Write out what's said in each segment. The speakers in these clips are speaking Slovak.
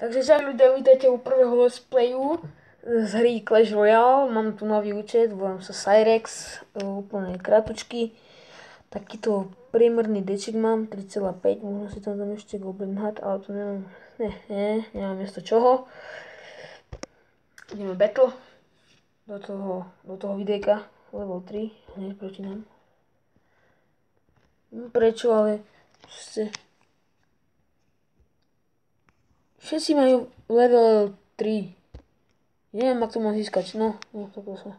Takže čau ľudia, vítajte u prvého let's playu z hry Clash Royale. Mám tu nový účet, volám sa Cyrex, úplne kratučky. Takýto priemerný deček mám, 3,5, možno si tam dám ešte Goblin Hat, ale to nemám, nemám miesto čoho. Ideme battle do toho videjka, level 3, hneď proti nám. Prečo, ale všetci majú level 3. Neviem, ak to mám získať. No, to sa.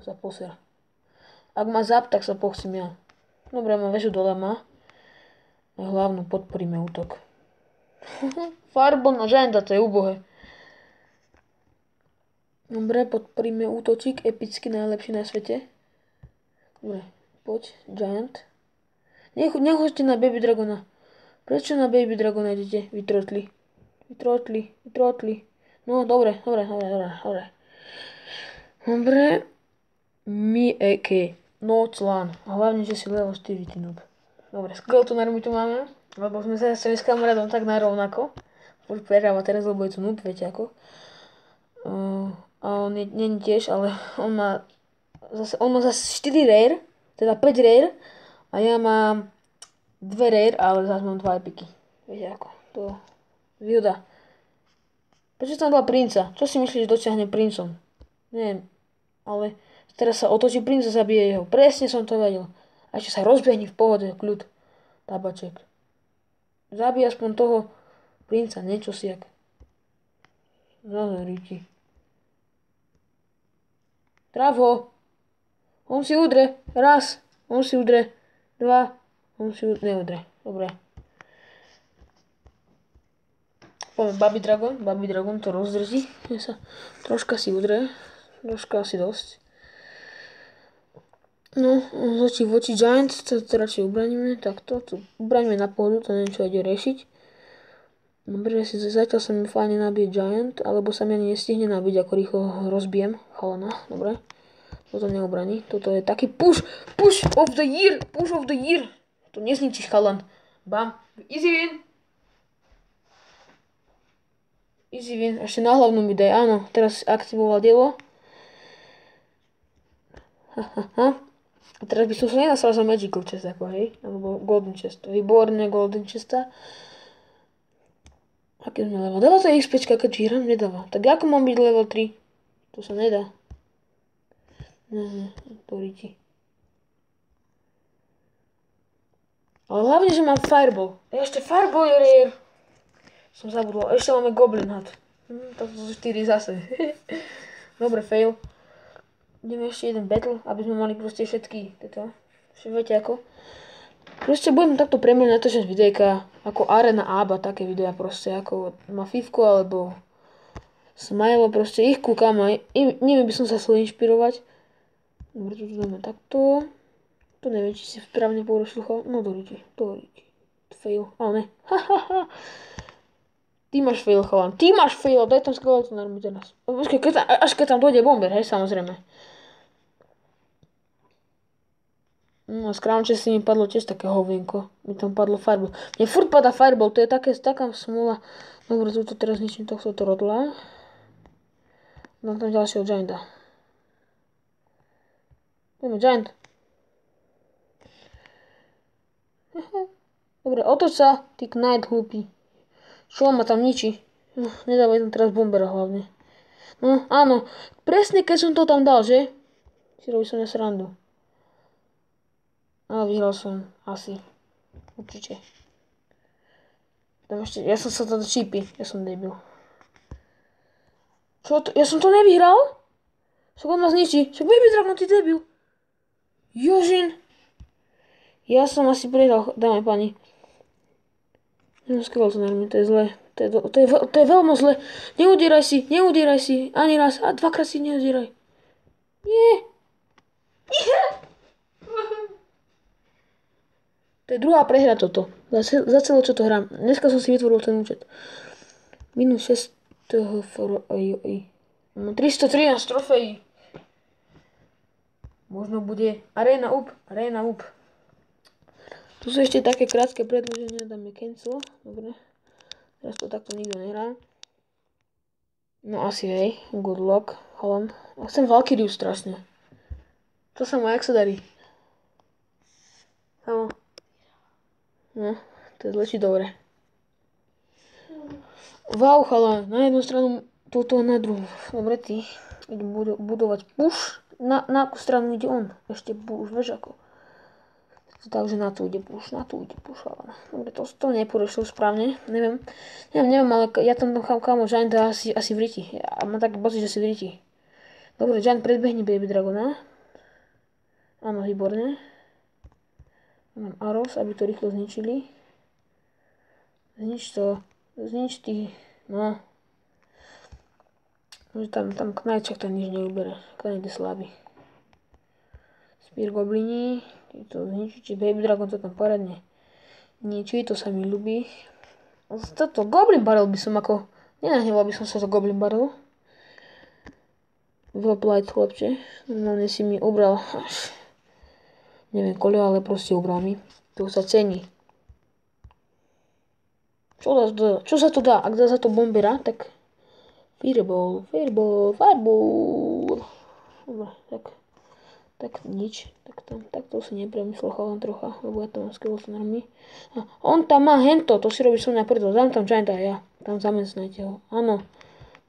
Sa posiera. Ak má zap, tak sa pochcím ja. Dobre, má väžu dole má. A hlavnú podporíme útok. Fireball na Gianta, to je úbohé. Dobre, podporíme útočík, epicky, najlepší na svete. Dobre, poď, Giant. Nechoďte na Baby Dragona. Prečo na Baby Dragona idete, vy trotli? No, dobre. Dobre. Mi eke. No, clan. A hlavne, že si level 4, ty noob. Dobre, Skeletoner my tu máme. Lebo sme sa s kamarádom tak narovnako. Furt prehráva teraz, lebo je to noob, viete ako. A on není tiež, ale on má zase 4 rare, teda 5 rare. A ja mám 2 rare, ale zase mám 2 epiky. Viete ako. To výhoda. Prečo tam dala princa? Čo si myslíš, že dotiahne princom? Neviem, ale teraz sa otočí princ a zabije jeho. Presne som to vedel. A ešte sa rozbehni v pohode, kľud. Tabaček. Zabij aspoň toho princa, niečo si jak. Zazoríti. Traf ho. On si udre. Raz. On si udre. 2. On si neudre. Dobre. Baby Dragon to rozdrží. Troška si udre. Troška asi dosť. No, z voči Giant, to radšej ubraníme. Takto, to ubraníme na pohodu, to neviem čo ide riešiť. Dobre, zatiaľ sa mi fajne nabije Giant, alebo sa mi ani nestihne nabiť, ako rýchlo rozbijem chalana. Dobre. Toto neubraní. Toto je taký push of the year. To nezničíš, chalan. Bam. Easy win. Ešte na hlavnú mi daj. Áno, teraz aktivoval dielo. A teraz by som sa nenasral za Magical Chest, ako hej. Alebo Golden Chest. Výborné Golden Chesta. Aký sme level? Dáva to XPčka, keď hram? Nedáva. Tak ako mám byť level 3? To sa nedá. To ríti. Ale hlavne, že mám Fireball. Ešte Fireball je rare. Som zabudol. Ešte máme Goblin Hat. To sú 4 zase. Dobre, fail. Ideme ešte jeden battle, aby sme mali proste všetky tieto. Viete ako. Proste budem takto premene natáčať videjka ako Arena Aba, také videa proste ako má Fivko alebo Smile, proste ich kúkam a neviem, by som sa chcel inšpirovať. Dobre, tu dáme takto. To neviem, či si správne porušil. No to fail, ale ne. Ty máš fail, chalan. Daj tam Skeleton mi teraz. Až keď tam dojde bomber, hej, samozrejme. No, z Crown Chest mi padlo tiež také hovienko. Mi tam padlo Fireball. Mne furt padá Fireball, to je taká smula. Dobre, tu teraz ničím tohto rodla. Dám tam ďalšieho Gianta. Poďme, Giant. Dobre, otoč sa, ty Knight hlupý. Čo ma tam ničí? Nedávaj tam teraz bombera hlavne. No, áno. Presne keď som to tam dal, že? Si robí som nesrandu. Ale vyhral som. Asi. Určite. Tam ešte, ja som sa to čípi. Ja som debil. Čo to? Ja som to nevyhral? Však on ma zničí. Však Baby Dragon, ty debil. Jožin. Ja som asi prehral, dáme pani. Skeleton, to je zle. To je veľmi zle. Neudieraj si. Ani raz. A dvakrát si neudieraj. Nie. To je druhá prehra toto. Za celé, čo to hrám. Dneska som si vytvoril ten účet. Minus 6 toho Mám 313 trofejí. Možno bude Arena up. Tu sú ešte také krátke predĺženia, dáme cancel, dobre. Teraz to takto nikto nehrá. No asi hej, good luck, chalan. A chcem Valkyriu strašne. To sa má, jak sa darí? Áno. No, to je zle či dobre. Wow, chalan, na jednu stranu, toto na druhú. Dobre, ty idú budovať push. Na akú stranu ide on? Ešte push, vieš ako. Takže na tu ide push, chalan. Dobre, to neporešil správne, neviem, ale ja tam nechám kámo Giant asi v riti. Ja mám taký pocit, že si v riti. Dobre, Giant predbehni Baby Dragona. Áno, výborne. Mám Aros, aby to rýchlo zničili. Znič ty, no. Tam Knajčak ten nič neubere, Knajč je slabý. Spear Goblini. To zničíte, Baby Dragon to tam poradne ničí, to sa mi ľubí. Toto Goblin Barrel by som ako, nenahneval by som sa za Goblin Barrel. Velplight chlapče, normálne si mi ubral až, neviem koľko, ale proste ubral mi. To sa cení. Čo sa to dá? Ak dá za to bombera, tak Fireball. Dobre, tak nič. Tak to si nepremyslel chalan trocha, lebo ja tam mám skeleton army. On tam má hento, to si robí som na prdol. Dám tam Gianta a ja. Tam zamestnajte ho. Áno,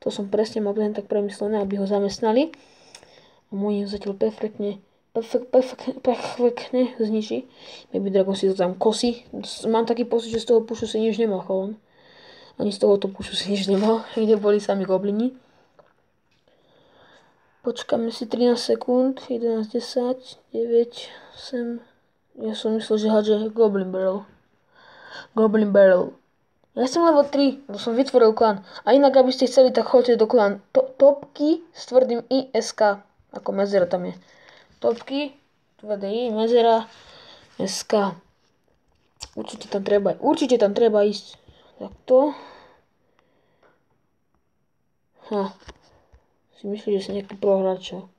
to som presne mal len tak premyslené, aby ho zamestnali. A môj zatiaľ perfektne zničí. Baby Dragon si to tam kosí. Mám taký pocit, že z toho pušu si nič nemal chalan. Ani z tohoto pušu si nič nemal. Kde boli sami goblini. Počkáme si 13 sekúnd, 11, 10, 9, 8, ja som myslel, že hádže Goblin Barrel. Ja som level 3, to som vytvoril klan. A inak, aby ste chceli, tak choďte do klan Topky s tvrdým ISK, ako mezera tam je. Topky, tvrdý I, mezera, SK. Určite tam treba ísť. Takto. Si myslí, že si nejaký prohráč, čo?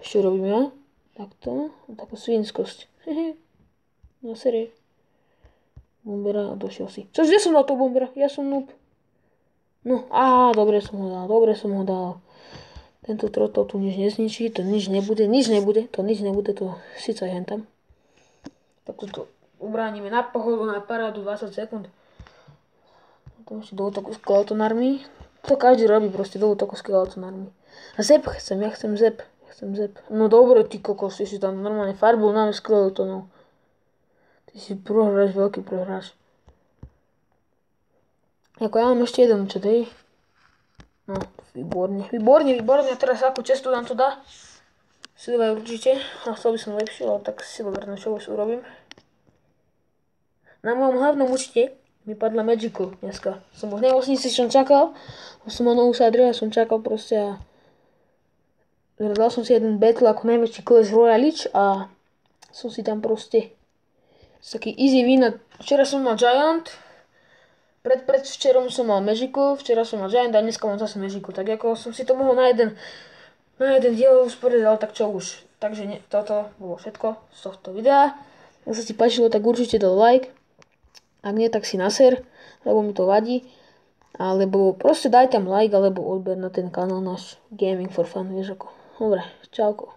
Čo robím ja? Takto. Takú svinskosť. Na série. Bombera a došiel si. Kde som dal toho bombera? Ja som noob. No, dobre som ho dal. Tento trotol tu nič nezničí, to nič nebude, to síce aj hentam. Tak to ubránime na pohodu, na parádu 20 sekúnd. To ešte do útoku skeleton army. To každý robí proste do útoku skeleton army. A ja chcem zep. No dobre, ty kokos, ty si tam normálne farbol na skeletonov. Ty si prohráš, veľký prohráš. Ako ja mám ešte jeden účet, hej. No, výborne. A teraz akú cestu nám to dá? Silver určite. A chcel by som lepšiu, ale tak Silver, no čo už urobím. Na mojom hlavnom účte mi padla Magical dneska. Som už nevosní si čo čakal. Som mal novú sadru a som čakal proste a dal som si jeden battle ako najväčší Clash Royale a som si tam proste taký easy win. Včera som mal Giant, predvčerom som mal Magical, včera som mal Giant a dneska mám zase Magical. Tak ako som si to mohol na jeden diel usporiadal, tak čo už. Takže toto bolo všetko z tohto videa. Ak sa ti páčilo, tak určite dal like. Ak nie, tak si naser, lebo mi to vadí. Alebo proste daj tam like, alebo odber na ten kanál náš Gaming for Fun, vieš ako. Dobre, čauko.